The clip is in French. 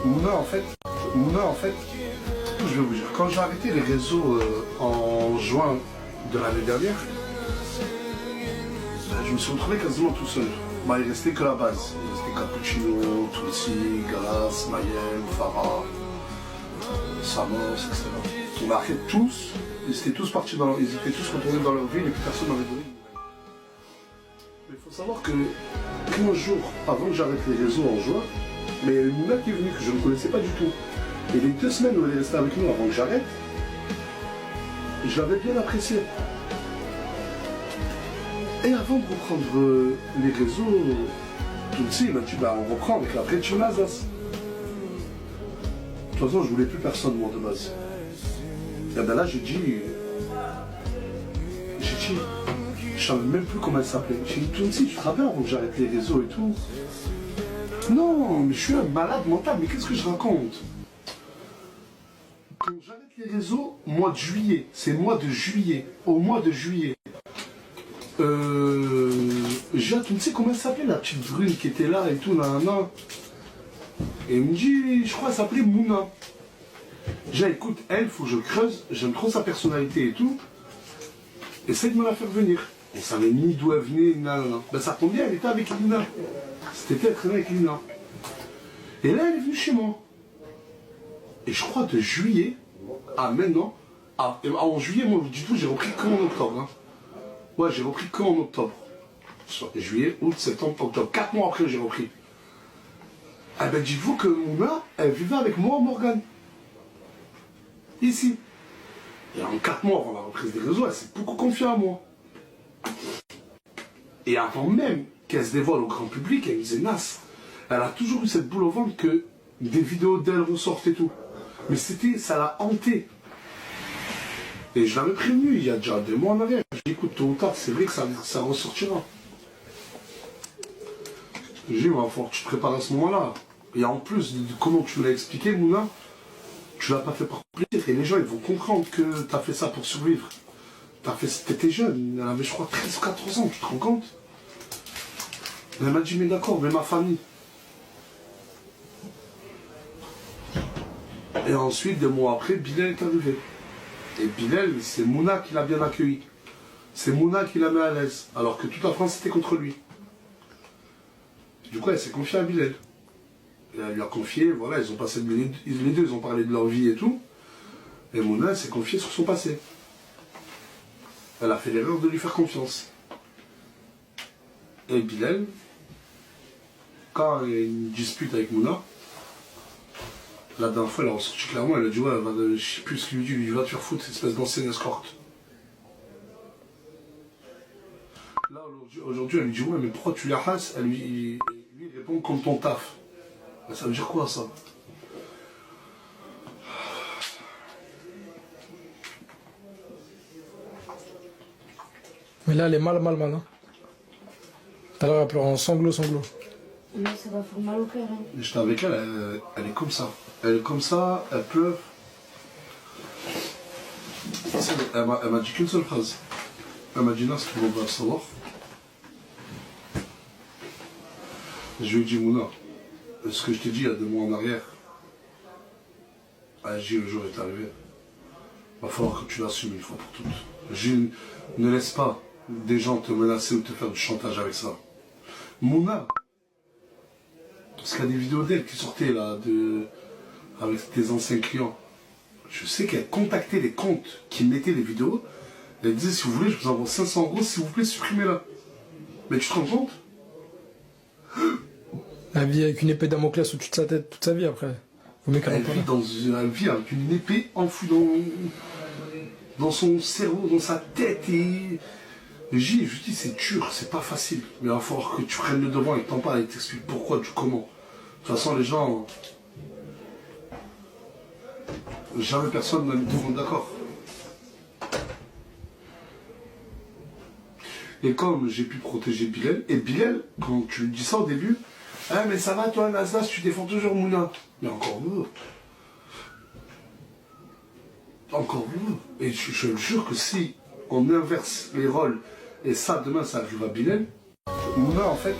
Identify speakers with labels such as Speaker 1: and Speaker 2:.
Speaker 1: Mouna, en fait, je vais vous dire, quand j'ai arrêté les réseaux en juin de l'année dernière, je me suis retrouvé quasiment tout seul. Bah, il restait que la base. Il restait Cappuccino, Tulsi, Galas, Mayel, Farah, Samos, etc. On a arrêté tous, ils étaient tous partis ils étaient tous retournés dans leur ville et puis personne n'avait donné. Mais il faut savoir que 15 jours avant que j'arrête les réseaux en juin, mais il y a une Mouna qui est venue que je ne connaissais pas du tout. Et les 2 semaines où elle est restée avec nous avant que j'arrête, je l'avais bien appréciée. Et avant de reprendre les réseaux, Tulsi m'a dit bah on reprend avec la vraie team Alsace. De toute façon, je voulais plus personne moi de base. Et ben là j'ai dit, je savais même plus comment elle s'appelait. J'ai dit Tulsi, tu te rappelles avant que j'arrête les réseaux et tout? Non, mais je suis un malade mental, mais qu'est-ce que je raconte? Quand j'arrête les réseaux, mois de juillet, c'est le mois de juillet, au mois de juillet. J'ai tu sais comment elle s'appelait la petite brune qui était là et tout, nanana. Et il me dit, je crois qu'elle s'appelait Mouna. J'ai dit, écoute, elle, faut que je creuse, j'aime trop sa personnalité et tout. Essaye de me la faire venir. On savait ni d'où elle venait, nanana. Ben ça tombe bien, elle était avec Lina. C'était elle traînait avec Lina. Et là, elle est venue chez moi. Et je crois de juillet à maintenant, en juillet, moi, du tout, j'ai repris qu'en octobre. Hein. Ouais, j'ai repris qu'en octobre. Juillet, août, septembre, octobre. 4 mois après, j'ai repris. Eh ben, dites-vous que Mouna, elle vivait avec moi, Morgane. Ici. Et en 4 mois avant la reprise des réseaux, elle s'est beaucoup confiée à moi. Et avant même qu'elle se dévoile au grand public, elle me disait, Nas, elle a toujours eu cette boule au ventre que des vidéos d'elle ressortent et tout. Mais ça l'a hanté. Et je l'avais prévenu il y a déjà 2 mois en arrière. Je dis, écoute, tôt ou tard, c'est vrai que ça ressortira. J'ai dit, il va falloir que tu te prépares à ce moment-là. Et en plus, comment tu l'as expliqué, Mouna, tu l'as pas fait par plaisir. Et les gens, ils vont comprendre que tu as fait ça pour survivre. T'étais jeune, elle avait, je crois, 13 ou 14 ans, tu te rends compte? Elle m'a dit, mais d'accord, mais ma famille. Et ensuite, 2 mois après, Bilal est arrivé. Et Bilal, c'est Mouna qui l'a bien accueilli. C'est Mouna qui l'a mis à l'aise. Alors que toute la France était contre lui. Du coup, elle s'est confiée à Bilal. Et elle lui a confié, voilà, ils ont passé les deux, ils ont parlé de leur vie et tout. Et Mouna, elle s'est confiée sur son passé. Elle a fait l'erreur de lui faire confiance. Et Bilal, quand il y a une dispute avec Mouna, la dernière fois, elle a ressorti clairement, elle a dit, ouais, je sais plus ce qu'il lui dit, il va te faire foutre, espèce d'ancienne escorte. Là, aujourd'hui, elle lui dit, ouais, mais pourquoi tu la hasses? Lui, il répond comme ton taf. Ça veut dire quoi, ça?
Speaker 2: Mais là, elle est mal. Hein. Tout à l'heure, elle pleure en sanglots.
Speaker 3: Mais ça va faire mal au cœur. Hein.
Speaker 1: J'étais avec elle, elle est comme ça. Elle est comme ça, elle pleure. Elle m'a dit qu'une seule phrase. Elle m'a dit, non, ce qu'on va savoir. Je lui ai dit, Mouna, ce que je t'ai dit il y a 2 mois en arrière, elle a dit, le jour est arrivé. Il va falloir que tu l'assumes une fois pour toutes. Ne laisse pas des gens te menacer ou te faire du chantage avec ça. Mouna, parce qu'il y a des vidéos d'elle qui sortaient là, avec tes anciens clients. Je sais qu'elle contactait les comptes qui mettaient les vidéos. Elle disait, si vous voulez, je vous envoie 500 €, s'il vous plaît, supprimez-la. Mais tu te rends compte?
Speaker 2: Elle vit avec une épée Damoclès au-dessus de sa tête toute sa vie après.
Speaker 1: Elle vit avec une épée enfouie dans son cerveau, dans sa tête. Et je dis, c'est dur, c'est pas facile. Mais il va falloir que tu prennes le devant et que t'en parles et que t'expliques pourquoi, du comment. De toute façon, les gens... Jamais personne ne tout le monde d'accord. Et comme j'ai pu protéger Bilal, et Bilal, quand tu lui dis ça au début, ah mais ça va toi Nasdas, tu défends toujours Mouna. Mais encore mieux. Encore mieux. Et je le jure que si on inverse les rôles, et ça demain ça arrive à Bilal, Mouna en fait,